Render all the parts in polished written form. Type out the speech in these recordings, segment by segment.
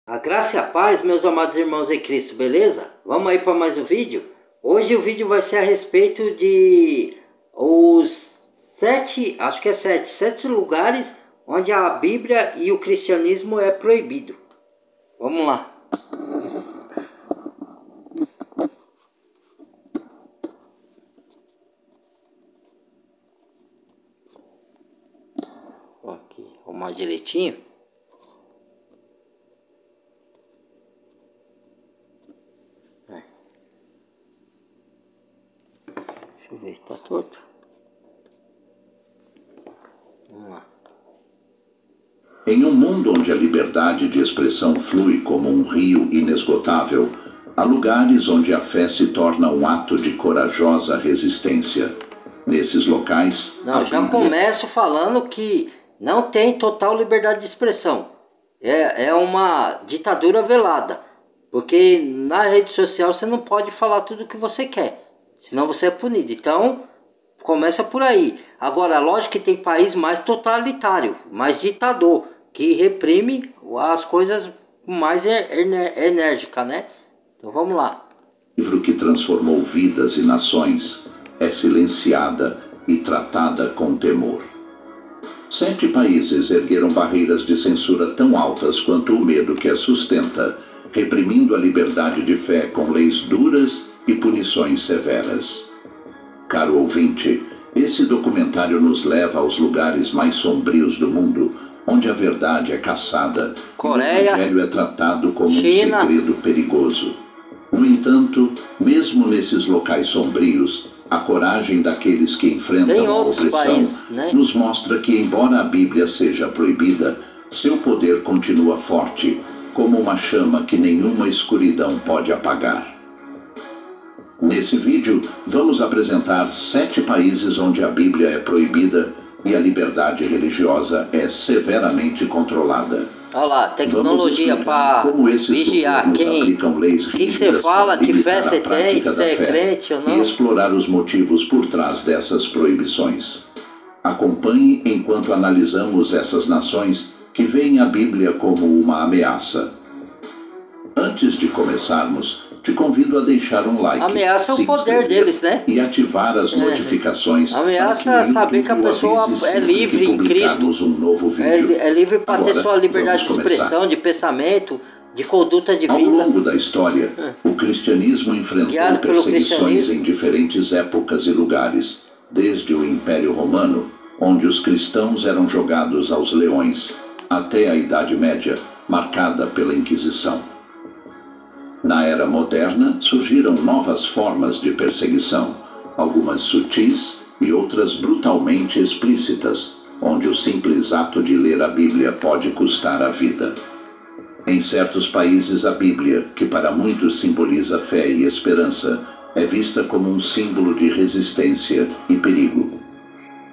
A graça e a paz, meus amados irmãos em Cristo, beleza? Vamos aí para mais um vídeo? Hoje o vídeo vai ser a respeito de os sete lugares onde a Bíblia e o cristianismo é proibido. Vamos lá. Aqui, arrumar direitinho. Deixa eu ver, tá torto? Vamos lá. Em um mundo onde a liberdade de expressão flui como um rio inesgotável, há lugares onde a fé se torna um ato de corajosa resistência. Nesses locais... Não, já começo falando que não tem total liberdade de expressão. É uma ditadura velada. Porque na rede social você não pode falar tudo o que você quer. Senão você é punido. Então, começa por aí. Agora, lógico que tem país mais totalitário, mais ditador, que reprime as coisas mais enérgica, né? Então vamos lá. O livro que transformou vidas e nações é silenciada e tratada com temor. 7 países ergueram barreiras de censura tão altas quanto o medo que as sustenta, reprimindo a liberdade de fé com leis duras e punições severas. Caro ouvinte, esse documentário nos leva aos lugares mais sombrios do mundo, onde a verdade é caçada Coreia, e o evangelho é tratado como China, um segredo perigoso. No entanto, mesmo nesses locais sombrios, a coragem daqueles que enfrentam a opressão nos mostra que, embora a Bíblia seja proibida, seu poder continua forte, como uma chama que nenhuma escuridão pode apagar. Nesse vídeo, vamos apresentar 7 países onde a Bíblia é proibida e a liberdade religiosa é severamente controlada. Olha lá, tecnologia para vigiar quem, o que você fala, que fé você tem, se é crente ou não. E explorar os motivos por trás dessas proibições. Acompanhe enquanto analisamos essas nações que veem a Bíblia como uma ameaça. Antes de começarmos, te convido a deixar um like, ameaça o poder deles, né? E ativar as notificações. Ameaça saber que a pessoa é livre em Cristo. É livre para ter sua liberdade de expressão, de pensamento, de conduta de vida. Ao longo da história, o cristianismo enfrentou perseguições em diferentes épocas e lugares, desde o Império Romano, onde os cristãos eram jogados aos leões, até a Idade Média, marcada pela Inquisição. Na era moderna, surgiram novas formas de perseguição, algumas sutis e outras brutalmente explícitas, onde o simples ato de ler a Bíblia pode custar a vida. Em certos países, a Bíblia, que para muitos simboliza fé e esperança, é vista como um símbolo de resistência e perigo.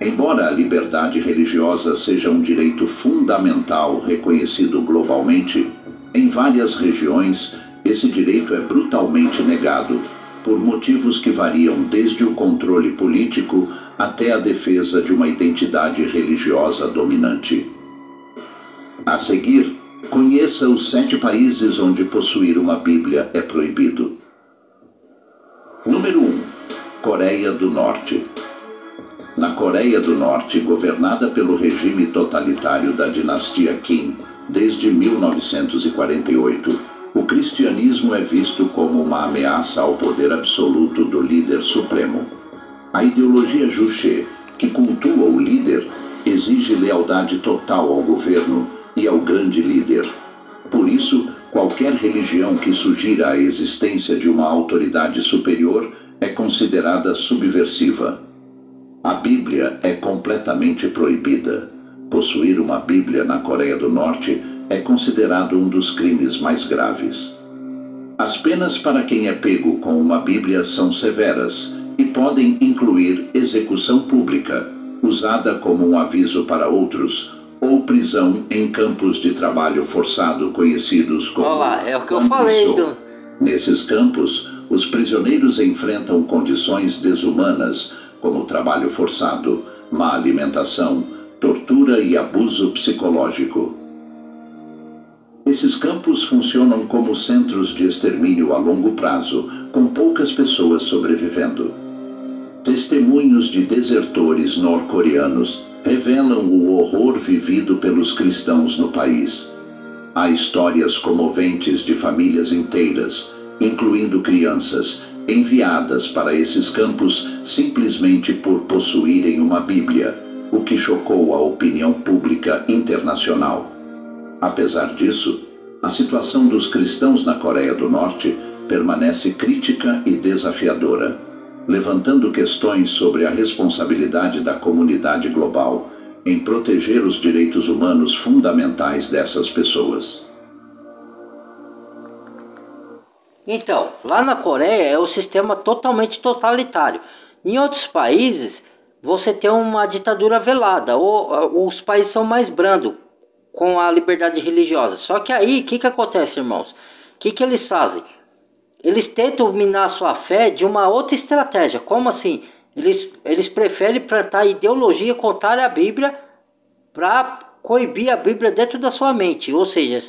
Embora a liberdade religiosa seja um direito fundamental reconhecido globalmente, em várias regiões, esse direito é brutalmente negado, por motivos que variam desde o controle político até a defesa de uma identidade religiosa dominante. A seguir, conheça os 7 países onde possuir uma Bíblia é proibido. Número 1. Coreia do Norte. Na Coreia do Norte, governada pelo regime totalitário da dinastia Kim desde 1948, o cristianismo é visto como uma ameaça ao poder absoluto do líder supremo. A ideologia Juche, que cultua o líder, exige lealdade total ao governo e ao grande líder. Por isso, qualquer religião que sugira a existência de uma autoridade superior é considerada subversiva. A Bíblia é completamente proibida. Possuir uma Bíblia na Coreia do Norte é considerado um dos crimes mais graves. As penas para quem é pego com uma Bíblia são severas e podem incluir execução pública, usada como um aviso para outros, ou prisão em campos de trabalho forçado conhecidos como... Olá, é o que eu falei. Nesses campos, os prisioneiros enfrentam condições desumanas, como trabalho forçado, má alimentação, tortura e abuso psicológico. Esses campos funcionam como centros de extermínio a longo prazo, com poucas pessoas sobrevivendo. Testemunhos de desertores norcoreanos revelam o horror vivido pelos cristãos no país. Há histórias comoventes de famílias inteiras, incluindo crianças, enviadas para esses campos simplesmente por possuírem uma Bíblia, o que chocou a opinião pública internacional. Apesar disso, a situação dos cristãos na Coreia do Norte permanece crítica e desafiadora, levantando questões sobre a responsabilidade da comunidade global em proteger os direitos humanos fundamentais dessas pessoas. Então, lá na Coreia é um sistema totalmente totalitário. Em outros países, você tem uma ditadura velada, ou os países são mais brandos com a liberdade religiosa. Só que aí, o que acontece, irmãos? O que eles fazem? Eles tentam minar a sua fé de uma outra estratégia. Como assim? Eles preferem plantar ideologia contrária à Bíblia para coibir a Bíblia dentro da sua mente. Ou seja,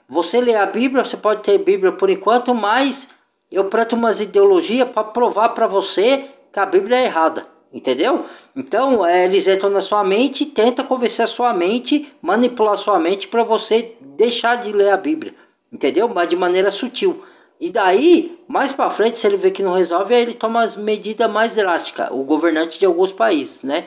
você lê a Bíblia, você pode ter Bíblia por enquanto, mas eu planto umas ideologias para provar para você que a Bíblia é errada. Entendeu? Então, eles entram na sua mente, tentam convencer a sua mente, manipular a sua mente para você deixar de ler a Bíblia. Entendeu? Mas de maneira sutil. E daí, mais para frente, se ele vê que não resolve, aí ele toma as medidas mais drásticas, o governante de alguns países, né?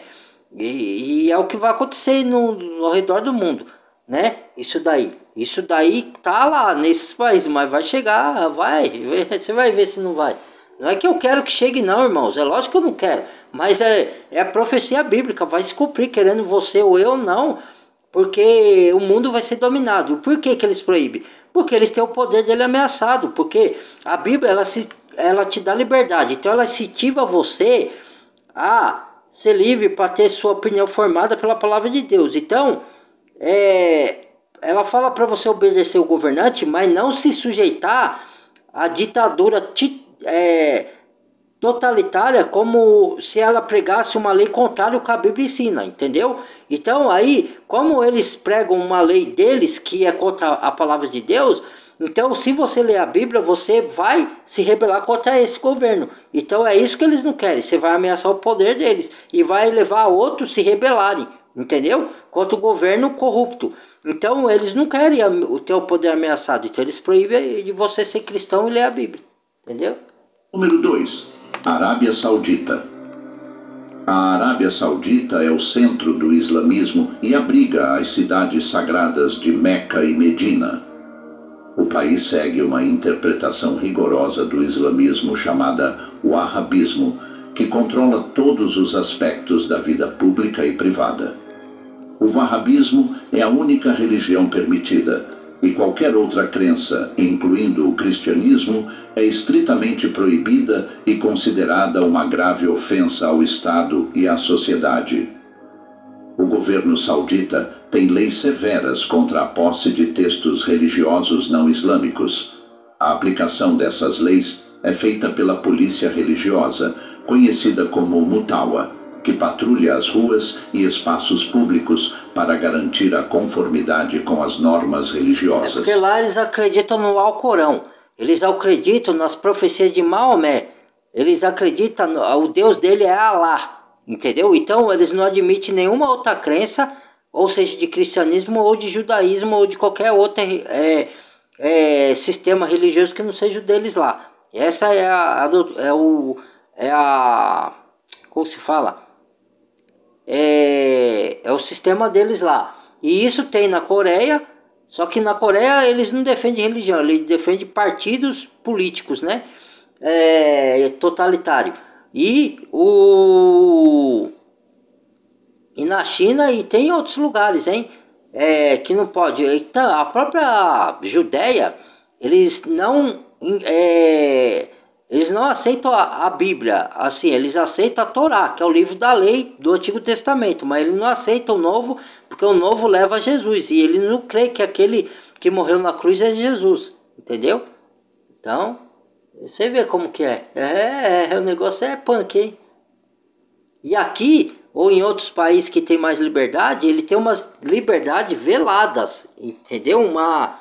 E é o que vai acontecer ao redor do mundo, né? Isso daí tá lá nesses países, mas vai chegar, você vai ver se não vai. Não é que eu quero que chegue não, irmãos, é lógico que eu não quero, mas é a profecia bíblica, vai se cumprir, querendo você ou eu não, porque o mundo vai ser dominado. Por que eles proíbem? Porque eles têm o poder dele ameaçado, porque a Bíblia ela te dá liberdade, então ela incentiva você a ser livre para ter sua opinião formada pela palavra de Deus. Então, ela fala para você obedecer o governante, mas não se sujeitar à ditadura totalitária, como se ela pregasse uma lei contrária ao que a Bíblia ensina, entendeu? Então aí, como eles pregam uma lei deles que é contra a palavra de Deus, então se você ler a Bíblia, você vai se rebelar contra esse governo. Então é isso que eles não querem, você vai ameaçar o poder deles e vai levar outros a se rebelarem, entendeu? Contra o governo corrupto. Então eles não querem ter o poder ameaçado, então eles proíbem de você ser cristão e ler a Bíblia, entendeu? Número 2. Arábia Saudita. A Arábia Saudita é o centro do islamismo e abriga as cidades sagradas de Meca e Medina. O país segue uma interpretação rigorosa do islamismo chamada wahhabismo, que controla todos os aspectos da vida pública e privada. O wahhabismo é a única religião permitida, e qualquer outra crença, incluindo o cristianismo, é estritamente proibida e considerada uma grave ofensa ao Estado e à sociedade. O governo saudita tem leis severas contra a posse de textos religiosos não islâmicos. A aplicação dessas leis é feita pela polícia religiosa, conhecida como Mutawa, que patrulha as ruas e espaços públicos para garantir a conformidade com as normas religiosas. Porque lá eles acreditam no Alcorão, eles acreditam nas profecias de Maomé, eles acreditam, o Deus dele é Alá, entendeu? Então eles não admitem nenhuma outra crença, ou seja, de cristianismo ou de judaísmo ou de qualquer outro sistema religioso que não seja o deles lá. Essa como se fala? É o sistema deles lá. E isso tem na Coreia, só que na Coreia eles não defendem religião, eles defendem partidos políticos, né? Totalitário. E na China e tem em outros lugares, hein? Que não pode. Então, a própria Judéia, eles não aceitam a Bíblia, assim, eles aceitam a Torá, que é o livro da lei do Antigo Testamento, mas eles não aceitam o Novo, porque o Novo leva a Jesus, e eles não creem que aquele que morreu na cruz é Jesus, entendeu? Então, você vê como que é. O negócio é punk, hein? E aqui, ou em outros países que tem mais liberdade, ele tem umas liberdades veladas, entendeu? Uma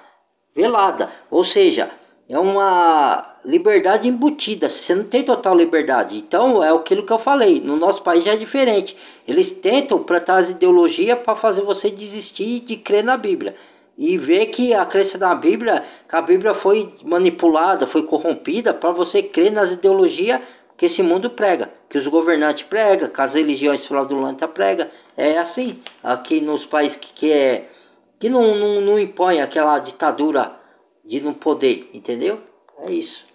velada, ou seja, é uma liberdade embutida, você não tem total liberdade. Então é aquilo que eu falei, no nosso país já é diferente. Eles tentam plantar as ideologias para fazer você desistir de crer na Bíblia. E ver que a crença na Bíblia, que a Bíblia foi manipulada, foi corrompida para você crer nas ideologias que esse mundo prega, que os governantes pregam, que as religiões fraudulentas pregam. É assim, aqui nos países que não impõe aquela ditadura de não poder, entendeu? É isso.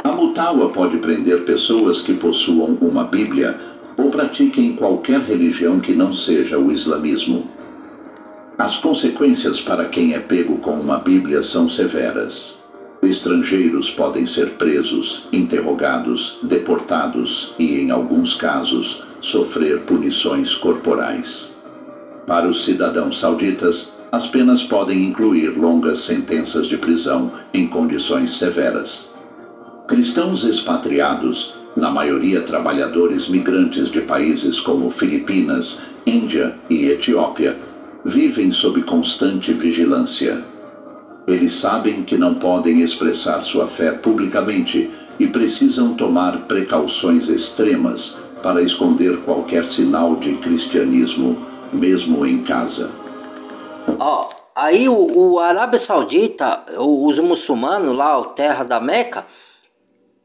A Mutawa pode prender pessoas que possuam uma Bíblia ou pratiquem qualquer religião que não seja o islamismo. As consequências para quem é pego com uma Bíblia são severas. Estrangeiros podem ser presos, interrogados, deportados e, em alguns casos, sofrer punições corporais. Para os cidadãos sauditas, as penas podem incluir longas sentenças de prisão em condições severas. Cristãos expatriados, na maioria trabalhadores migrantes de países como Filipinas, Índia e Etiópia, vivem sob constante vigilância. Eles sabem que não podem expressar sua fé publicamente e precisam tomar precauções extremas para esconder qualquer sinal de cristianismo, mesmo em casa. Aí o Arábia Saudita, os muçulmanos lá, a terra da Meca,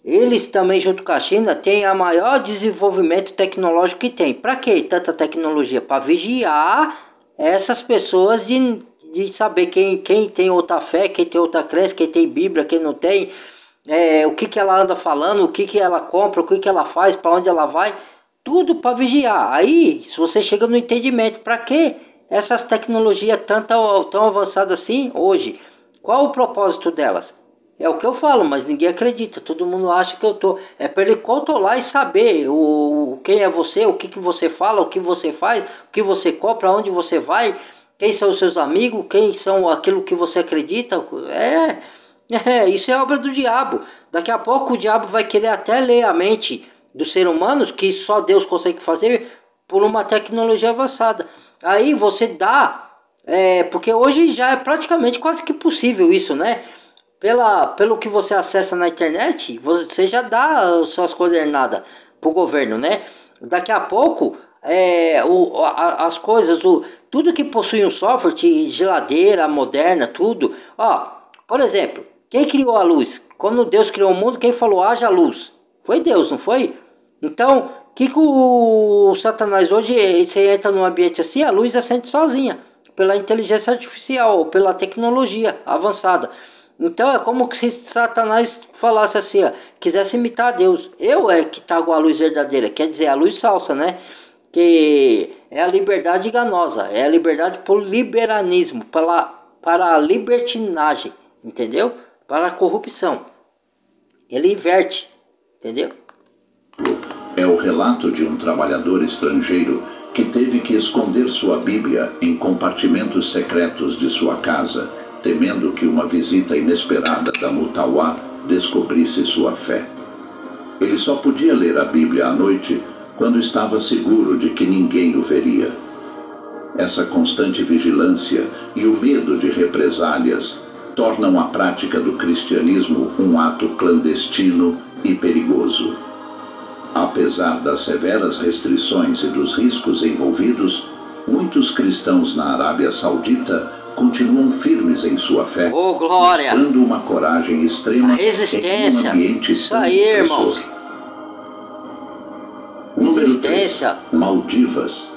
eles também, junto com a China, têm a maior desenvolvimento tecnológico que tem. Para que tanta tecnologia? Para vigiar essas pessoas de saber quem tem outra fé, quem tem outra crença, quem tem Bíblia, quem não tem, o que ela anda falando, o que ela compra, o que ela faz, para onde ela vai, tudo para vigiar. Aí, se você chega no entendimento, para que essas tecnologias tão avançadas assim hoje? Qual o propósito delas? É o que eu falo, mas ninguém acredita. Todo mundo acha que eu tô. É para ele controlar e saber quem é você, o que você fala, o que você faz, o que você compra, onde você vai, quem são os seus amigos, quem são aquilo que você acredita. Isso é obra do diabo. Daqui a pouco o diabo vai querer até ler a mente dos seres humanos, que só Deus consegue fazer por uma tecnologia avançada. Aí você dá, porque hoje já é praticamente quase que possível isso, né? Pelo que você acessa na internet, você já dá as suas coordenadas para o governo, né? Daqui a pouco, as coisas, tudo que possui um software, geladeira moderna, tudo. Por exemplo, quem criou a luz? Quando Deus criou o mundo, quem falou haja luz? Foi Deus, não foi? Então, que o Satanás hoje, você entra num ambiente assim, a luz acende sozinha, pela inteligência artificial, pela tecnologia avançada. Então é como se Satanás falasse assim, quisesse imitar Deus. Eu que trago a luz verdadeira, quer dizer, a luz falsa, né? Que é a liberdade enganosa, é a liberdade por liberalismo, para a libertinagem, entendeu? Para a corrupção. Ele inverte, entendeu? É o relato de um trabalhador estrangeiro que teve que esconder sua Bíblia em compartimentos secretos de sua casa, temendo que uma visita inesperada da Mutawa descobrisse sua fé. Ele só podia ler a Bíblia à noite quando estava seguro de que ninguém o veria. Essa constante vigilância e o medo de represálias tornam a prática do cristianismo um ato clandestino e perigoso. Apesar das severas restrições e dos riscos envolvidos, muitos cristãos na Arábia Saudita continuam firmes em sua fé, mostrando uma coragem extrema resistência. Em um ambiente isso aí, irmãos. Número 3. Maldivas.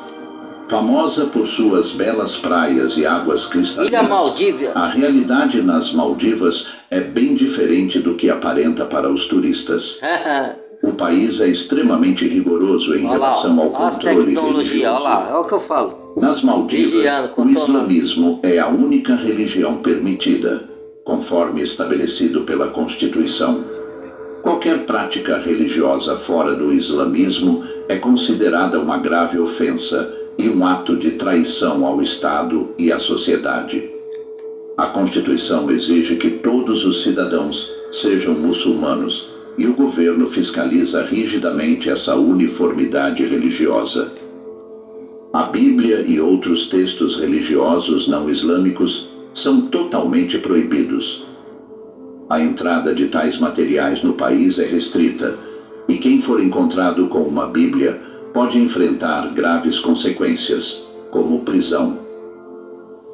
Famosa por suas belas praias e águas cristalinas, a realidade nas Maldivas é bem diferente do que aparenta para os turistas. O país é extremamente rigoroso em relação ao controle religioso. Olha lá, é o que eu falo. Nas Maldivas, o islamismo é a única religião permitida, conforme estabelecido pela Constituição. Qualquer prática religiosa fora do islamismo é considerada uma grave ofensa e um ato de traição ao Estado e à sociedade. A Constituição exige que todos os cidadãos sejam muçulmanos e o governo fiscaliza rigidamente essa uniformidade religiosa. A Bíblia e outros textos religiosos não islâmicos são totalmente proibidos. A entrada de tais materiais no país é restrita, e quem for encontrado com uma Bíblia pode enfrentar graves consequências, como prisão.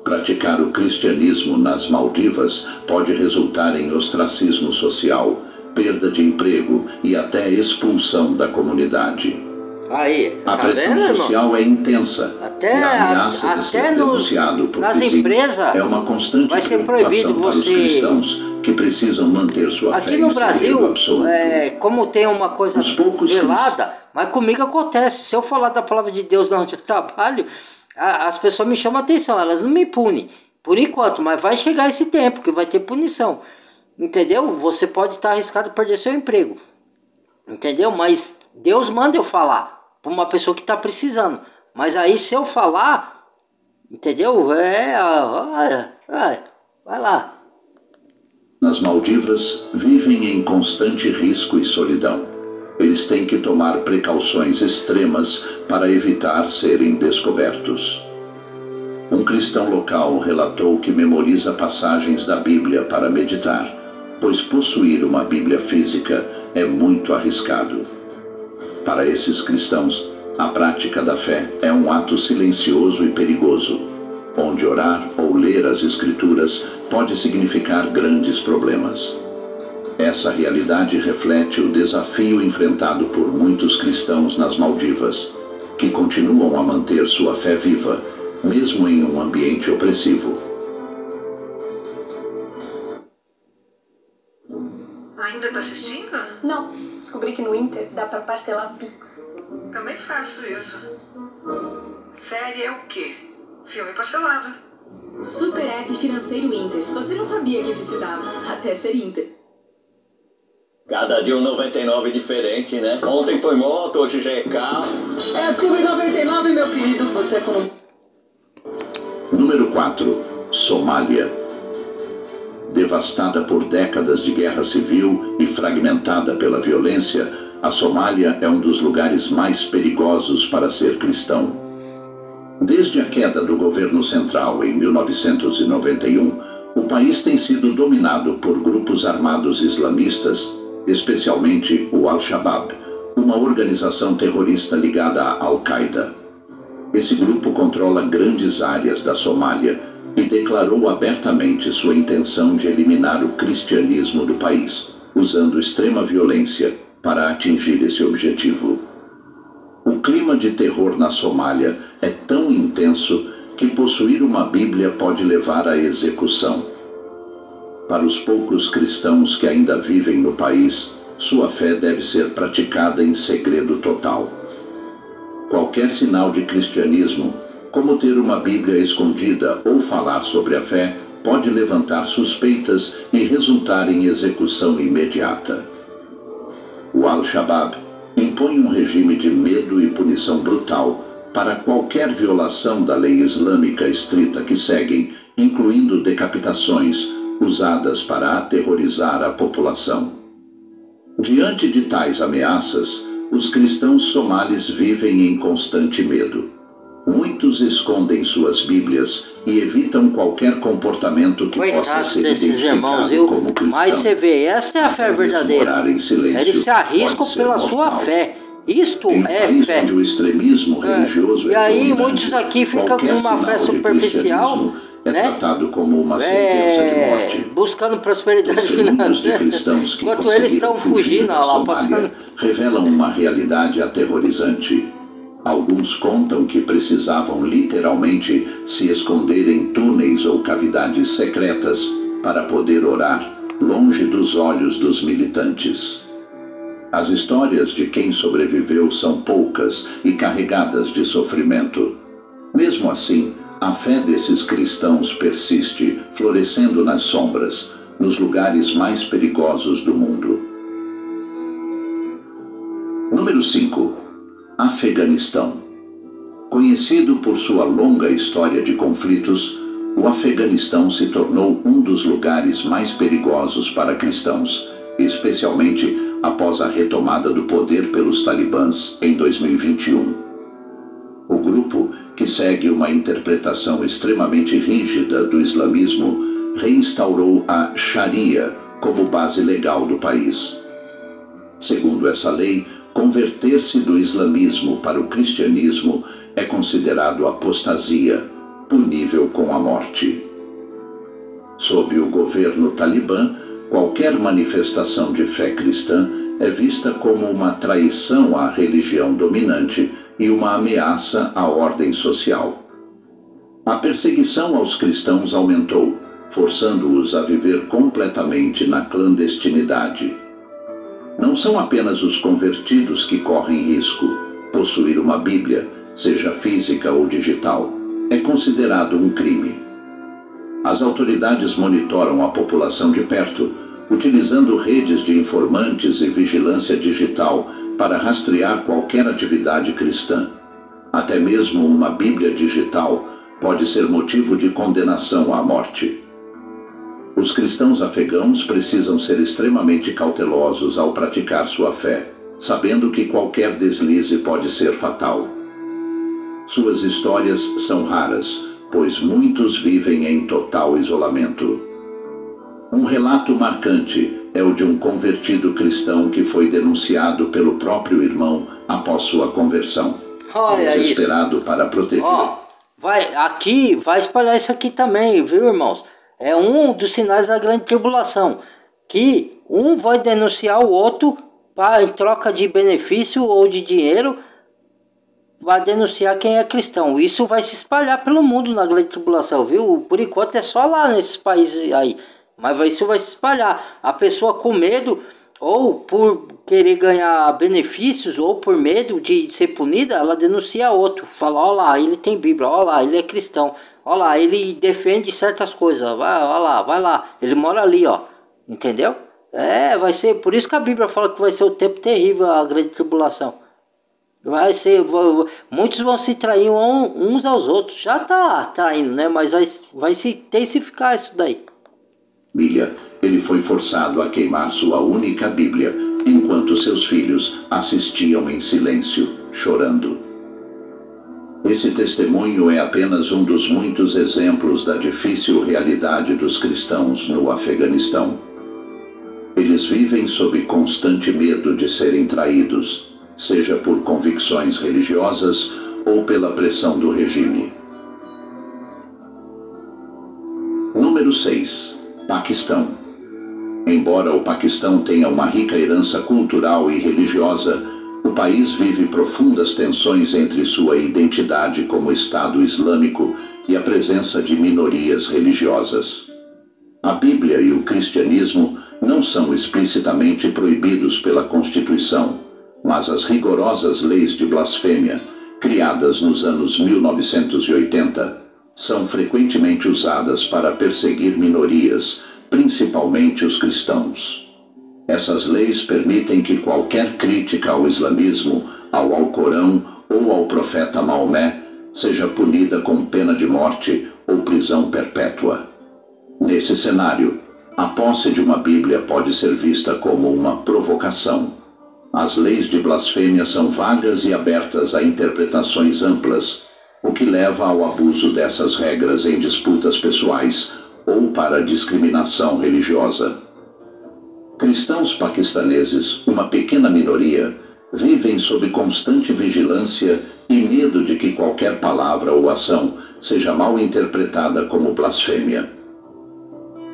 Praticar o cristianismo nas Maldivas pode resultar em ostracismo social, perda de emprego e até expulsão da comunidade. Aí, a pressão social é intensa e a ameaça de ser denunciado por vizinhos é uma constante preocupação para os cristãos que precisam manter sua fé em segredo absoluto. Como tem uma coisa velada, mas comigo acontece. Se eu falar da palavra de Deus onde eu trabalho, as pessoas me chamam a atenção, elas não me punem, por enquanto, mas vai chegar esse tempo que vai ter punição, entendeu? Você pode estar arriscado a perder seu emprego, entendeu? Mas Deus manda eu falar para uma pessoa que está precisando, mas aí se eu falar, entendeu? Vai lá. Nas Maldivas vivem em constante risco e solidão. Eles têm que tomar precauções extremas para evitar serem descobertos. Um cristão local relatou que memoriza passagens da Bíblia para meditar, pois possuir uma Bíblia física é muito arriscado. Para esses cristãos, a prática da fé é um ato silencioso e perigoso, onde orar ou ler as Escrituras pode significar grandes problemas. Essa realidade reflete o desafio enfrentado por muitos cristãos nas Maldivas, que continuam a manter sua fé viva, mesmo em um ambiente opressivo. Ainda está assistindo? Não. Descobri que no Inter dá para parcelar Pix. Também faço isso. Série é o quê? Filme parcelado. Super App Financeiro Inter. Você não sabia que precisava, até ser Inter. Cada dia um 99 diferente, né? Ontem foi moto, hoje já é carro. É Clube 99, meu querido. Você é como... Número 4. Somália. Devastada por décadas de guerra civil e fragmentada pela violência, a Somália é um dos lugares mais perigosos para ser cristão. Desde a queda do governo central em 1991, o país tem sido dominado por grupos armados islamistas, especialmente o Al-Shabaab, uma organização terrorista ligada à Al-Qaeda. Esse grupo controla grandes áreas da Somália e declarou abertamente sua intenção de eliminar o cristianismo do país, usando extrema violência para atingir esse objetivo. O clima de terror na Somália é tão intenso que possuir uma Bíblia pode levar à execução. Para os poucos cristãos que ainda vivem no país, sua fé deve ser praticada em segredo total. Qualquer sinal de cristianismo, como ter uma Bíblia escondida ou falar sobre a fé, pode levantar suspeitas e resultar em execução imediata. O Al-Shabaab impõe um regime de medo e punição brutal para qualquer violação da lei islâmica estrita que seguem, incluindo decapitações, usadas para aterrorizar a população. Diante de tais ameaças, os cristãos somalis vivem em constante medo. Muitos escondem suas Bíblias e evitam qualquer comportamento que possa ser identificado como cristão. Mas você vê, essa é a fé verdadeira. Eles se arriscam pela sua fé. Isto é fé. Onde o extremismo religioso e aí muitos aqui ficam com uma fé superficial, é tratado como uma sentença de morte. Buscando prosperidade financeira. Enquanto eles estão fugindo lá, passando. Revelam uma realidade aterrorizante. Alguns contam que precisavam literalmente se esconder em túneis ou cavidades secretas para poder orar, longe dos olhos dos militantes. As histórias de quem sobreviveu são poucas e carregadas de sofrimento. Mesmo assim, a fé desses cristãos persiste, florescendo nas sombras, nos lugares mais perigosos do mundo. Número 5. Afeganistão. Conhecido por sua longa história de conflitos, o Afeganistão se tornou um dos lugares mais perigosos para cristãos, especialmente após a retomada do poder pelos talibãs em 2021. O grupo, que segue uma interpretação extremamente rígida do islamismo, reinstaurou a Sharia como base legal do país. Segundo essa lei, converter-se do islamismo para o cristianismo é considerado apostasia, punível com a morte. Sob o governo talibã, qualquer manifestação de fé cristã é vista como uma traição à religião dominante e uma ameaça à ordem social. A perseguição aos cristãos aumentou, forçando-os a viver completamente na clandestinidade. Não são apenas os convertidos que correm risco. Possuir uma Bíblia, seja física ou digital, é considerado um crime. As autoridades monitoram a população de perto, utilizando redes de informantes e vigilância digital para rastrear qualquer atividade cristã. Até mesmo uma Bíblia digital pode ser motivo de condenação à morte. Os cristãos afegãos precisam ser extremamente cautelosos ao praticar sua fé, sabendo que qualquer deslize pode ser fatal. Suas histórias são raras, pois muitos vivem em total isolamento. Um relato marcante é o de um convertido cristão que foi denunciado pelo próprio irmão após sua conversão. Olha desesperado isso. Para proteger. Vai espalhar isso aqui também, viu, irmãos? É um dos sinais da grande tribulação, que um vai denunciar o outro em troca de benefício ou de dinheiro, vai denunciar quem é cristão. Isso vai se espalhar pelo mundo na grande tribulação, viu? Por enquanto é só lá nesses países aí, mas isso vai se espalhar. A pessoa com medo, ou por querer ganhar benefícios, ou por medo de ser punida, ela denuncia outro. Fala, ó lá, ele tem Bíblia, ó lá, ele é cristão. Olha lá, ele defende certas coisas, vai lá, ele mora ali, ó, entendeu? Vai ser, por isso que a Bíblia fala que vai ser o tempo terrível, a grande tribulação. Vai ser, muitos vão se trair uns aos outros, já tá traindo, né? Mas vai se intensificar isso daí. Ele foi forçado a queimar sua única Bíblia, enquanto seus filhos assistiam em silêncio, chorando. Esse testemunho é apenas um dos muitos exemplos da difícil realidade dos cristãos no Afeganistão. Eles vivem sob constante medo de serem traídos, seja por convicções religiosas ou pela pressão do regime. Número 6. Paquistão. Embora o Paquistão tenha uma rica herança cultural e religiosa, o país vive profundas tensões entre sua identidade como Estado Islâmico e a presença de minorias religiosas. A Bíblia e o cristianismo não são explicitamente proibidos pela Constituição, mas as rigorosas leis de blasfêmia, criadas nos anos 1980, são frequentemente usadas para perseguir minorias, principalmente os cristãos. Essas leis permitem que qualquer crítica ao islamismo, ao Alcorão ou ao profeta Maomé seja punida com pena de morte ou prisão perpétua. Nesse cenário, a posse de uma Bíblia pode ser vista como uma provocação. As leis de blasfêmia são vagas e abertas a interpretações amplas, o que leva ao abuso dessas regras em disputas pessoais ou para discriminação religiosa. Cristãos paquistaneses, uma pequena minoria, vivem sob constante vigilância e medo de que qualquer palavra ou ação seja mal interpretada como blasfêmia.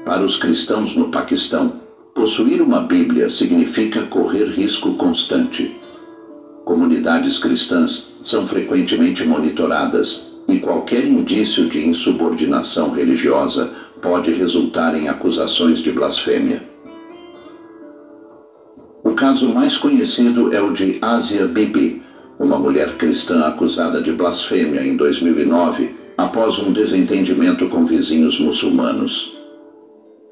Para os cristãos no Paquistão, possuir uma Bíblia significa correr risco constante. Comunidades cristãs são frequentemente monitoradas e qualquer indício de insubordinação religiosa pode resultar em acusações de blasfêmia. O caso mais conhecido é o de Asia Bibi, uma mulher cristã acusada de blasfêmia em 2009, após um desentendimento com vizinhos muçulmanos.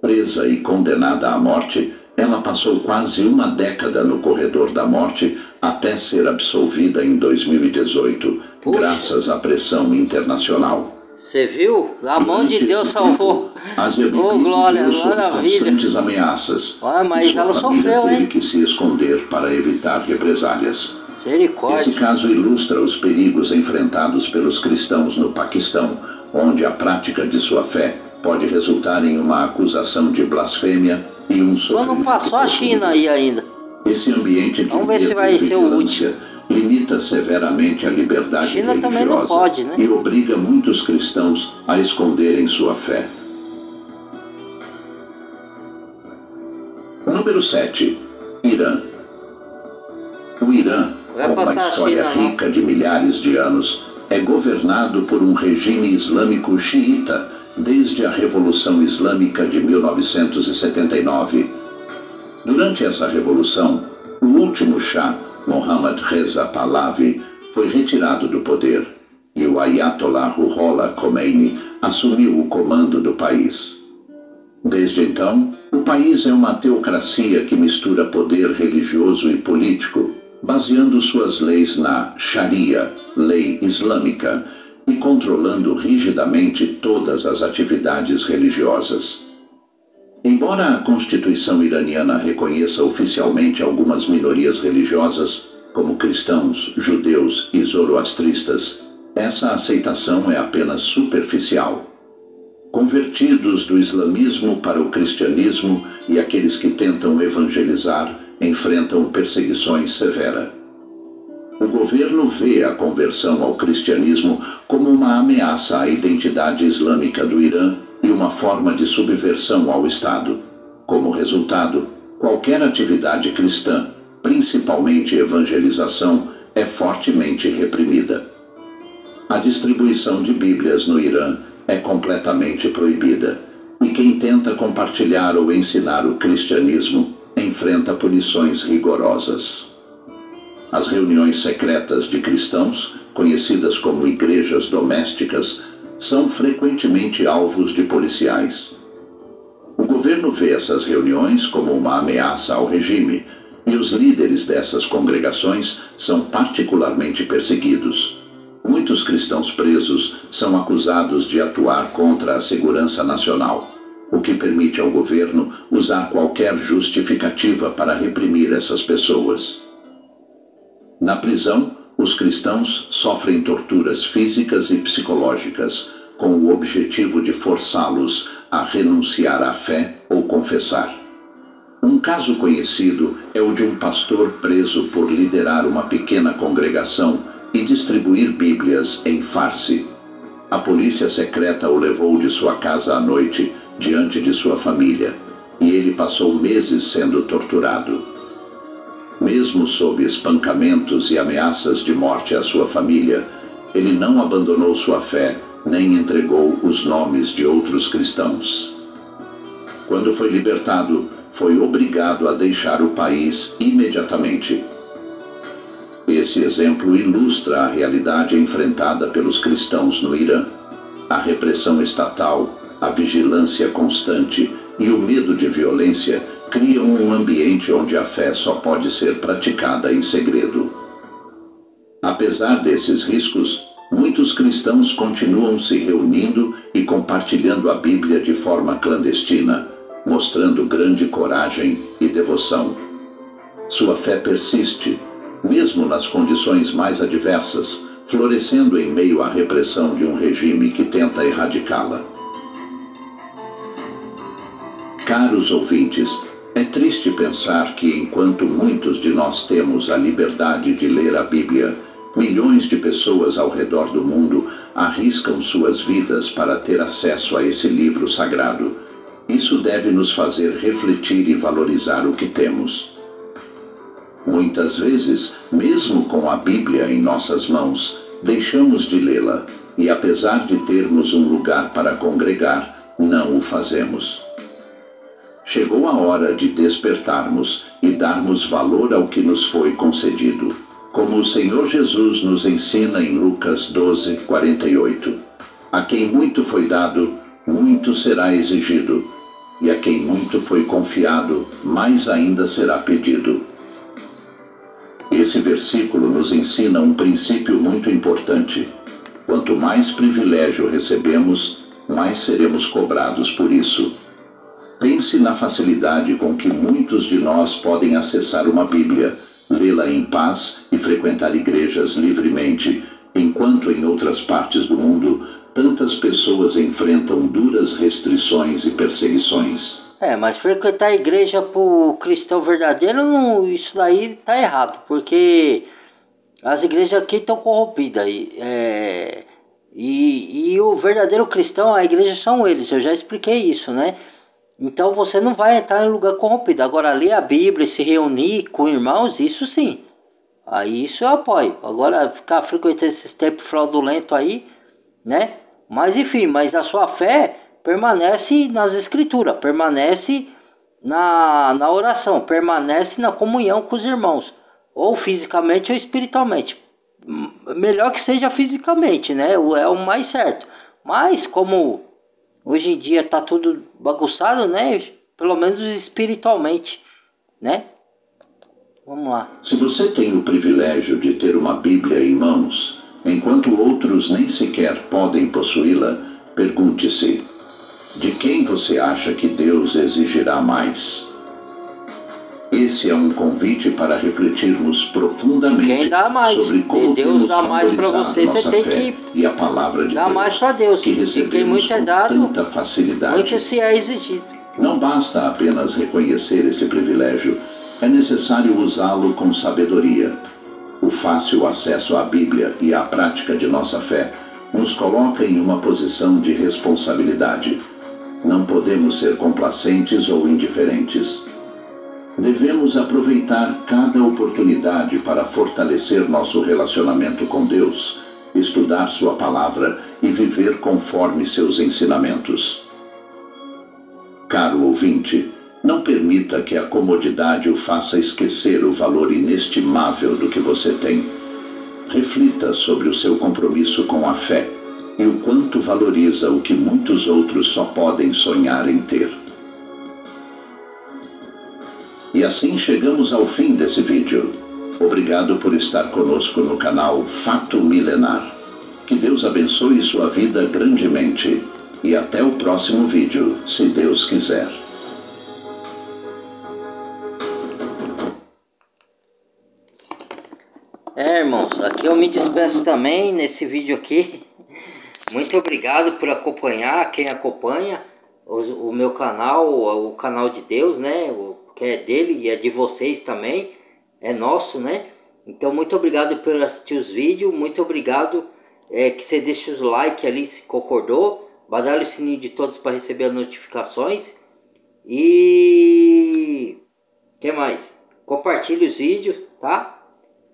Presa e condenada à morte, ela passou quase uma década no corredor da morte até ser absolvida em 2018, graças à pressão internacional. Você viu? A mão de Deus salvou. Asia Bibi glória, sob maravilha. constantes ameaças. Mas e sua ela família sofreu, teve hein? que se esconder para evitar represálias. Misericórdia. Esse caso ilustra os perigos enfrentados pelos cristãos no Paquistão, onde a prática de sua fé pode resultar em uma acusação de blasfêmia e um sofrimento. Só não passou a China aí ainda. Esse ambiente de vamos ver se vai ser o último. Limita severamente a liberdade China religiosa também não pode, né? E obriga muitos cristãos a esconderem sua fé. Número 7. Irã. O Irã, com uma história rica de milhares de anos, é governado por um regime islâmico xiita desde a Revolução Islâmica de 1979. Durante essa revolução, o último Shah, Mohammad Reza Pahlavi, foi retirado do poder e o Ayatollah Ruhollah Khomeini assumiu o comando do país. Desde então, o país é uma teocracia que mistura poder religioso e político, baseando suas leis na Sharia, lei islâmica, e controlando rigidamente todas as atividades religiosas. Embora a Constituição iraniana reconheça oficialmente algumas minorias religiosas, como cristãos, judeus e zoroastristas, essa aceitação é apenas superficial. Convertidos do islamismo para o cristianismo e aqueles que tentam evangelizar enfrentam perseguições severas. O governo vê a conversão ao cristianismo como uma ameaça à identidade islâmica do Irã e uma forma de subversão ao Estado. Como resultado, qualquer atividade cristã, principalmente evangelização, é fortemente reprimida. A distribuição de Bíblias no Irã é completamente proibida, e quem tenta compartilhar ou ensinar o cristianismo enfrenta punições rigorosas. As reuniões secretas de cristãos, conhecidas como igrejas domésticas, são frequentemente alvos de policiais. O governo vê essas reuniões como uma ameaça ao regime, e os líderes dessas congregações são particularmente perseguidos. Muitos cristãos presos são acusados de atuar contra a segurança nacional, o que permite ao governo usar qualquer justificativa para reprimir essas pessoas. Na prisão, os cristãos sofrem torturas físicas e psicológicas, com o objetivo de forçá-los a renunciar à fé ou confessar. Um caso conhecido é o de um pastor preso por liderar uma pequena congregação e distribuir Bíblias em Farsi. A polícia secreta o levou de sua casa à noite, diante de sua família, e ele passou meses sendo torturado. Mesmo sob espancamentos e ameaças de morte à sua família, ele não abandonou sua fé, nem entregou os nomes de outros cristãos. Quando foi libertado, foi obrigado a deixar o país imediatamente. Esse exemplo ilustra a realidade enfrentada pelos cristãos no Irã. A repressão estatal, a vigilância constante e o medo de violência criam um ambiente onde a fé só pode ser praticada em segredo. Apesar desses riscos, muitos cristãos continuam se reunindo e compartilhando a Bíblia de forma clandestina, mostrando grande coragem e devoção. Sua fé persiste, mesmo nas condições mais adversas, florescendo em meio à repressão de um regime que tenta erradicá-la. Caros ouvintes, é triste pensar que enquanto muitos de nós temos a liberdade de ler a Bíblia, milhões de pessoas ao redor do mundo arriscam suas vidas para ter acesso a esse livro sagrado. Isso deve nos fazer refletir e valorizar o que temos. Muitas vezes, mesmo com a Bíblia em nossas mãos, deixamos de lê-la e, apesar de termos um lugar para congregar, não o fazemos. Chegou a hora de despertarmos e darmos valor ao que nos foi concedido, como o Senhor Jesus nos ensina em Lucas 12:48. A quem muito foi dado, muito será exigido, e a quem muito foi confiado, mais ainda será pedido. Esse versículo nos ensina um princípio muito importante. Quanto mais privilégio recebemos, mais seremos cobrados por isso. Pense na facilidade com que muitos de nós podem acessar uma Bíblia, lê-la em paz e frequentar igrejas livremente, enquanto em outras partes do mundo tantas pessoas enfrentam duras restrições e perseguições. Mas frequentar a igreja pro cristão verdadeiro, não, isso daí tá errado, porque as igrejas aqui estão corrompidas. E o verdadeiro cristão, a igreja são eles, eu já expliquei isso, né? Então você não vai entrar em lugar corrompido. Agora, ler a Bíblia, se reunir com irmãos, isso sim. Aí isso eu apoio. Agora, ficar frequentando esses tempos fraudulentos aí, né? Mas enfim, mas a sua fé permanece nas escrituras, permanece na oração, permanece na comunhão com os irmãos, ou fisicamente ou espiritualmente. Melhor que seja fisicamente, né? É o mais certo. Mas como hoje em dia tá tudo bagunçado, né? Pelo menos espiritualmente, né? Vamos lá. Se você tem o privilégio de ter uma Bíblia em mãos, enquanto outros nem sequer podem possuí-la, pergunte-se: de quem você acha que Deus exigirá mais? Esse é um convite para refletirmos profundamente quem dá mais? Sobre como Deus dá mais para você, você tem que e a palavra de dar Deus, mais para Deus. que recebemos muito é dado, com tanta facilidade. muito se é exigido. Não basta apenas reconhecer esse privilégio, é necessário usá-lo com sabedoria. O fácil acesso à Bíblia e à prática de nossa fé nos coloca em uma posição de responsabilidade. Não podemos ser complacentes ou indiferentes. Devemos aproveitar cada oportunidade para fortalecer nosso relacionamento com Deus, estudar sua palavra e viver conforme seus ensinamentos. Caro ouvinte, não permita que a comodidade o faça esquecer o valor inestimável do que você tem. Reflita sobre o seu compromisso com a fé e o quanto valoriza o que muitos outros só podem sonhar em ter. E assim chegamos ao fim desse vídeo. Obrigado por estar conosco no canal Fato Milenar. Que Deus abençoe sua vida grandemente. E até o próximo vídeo, se Deus quiser. Irmãos, aqui eu me despeço também nesse vídeo aqui. Muito obrigado por acompanhar, quem acompanha o meu canal, o canal de Deus, né? Que é dele e é de vocês também, é nosso, né? Então muito obrigado por assistir os vídeos, muito obrigado que você deixe os like ali se concordou, badale o sininho de todos para receber as notificações e que mais? Compartilhe os vídeos, tá?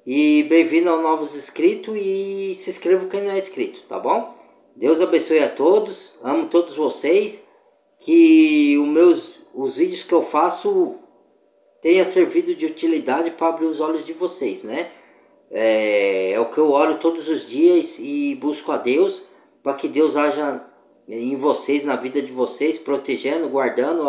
E bem-vindo aos novos inscritos e se inscreva quem não é inscrito, tá bom? Deus abençoe a todos, amo todos vocês, que os vídeos que eu faço tenha servido de utilidade para abrir os olhos de vocês, né? É o que eu oro todos os dias e busco a Deus para que Deus haja em vocês, na vida de vocês, protegendo, guardando,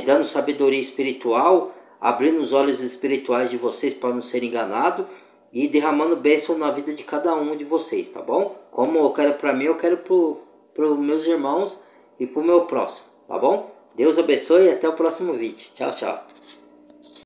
dando sabedoria espiritual, abrindo os olhos espirituais de vocês para não ser enganado e derramando bênção na vida de cada um de vocês, tá bom? Como eu quero para mim, eu quero para os meus irmãos e para o meu próximo, tá bom? Deus abençoe e até o próximo vídeo. Tchau, tchau.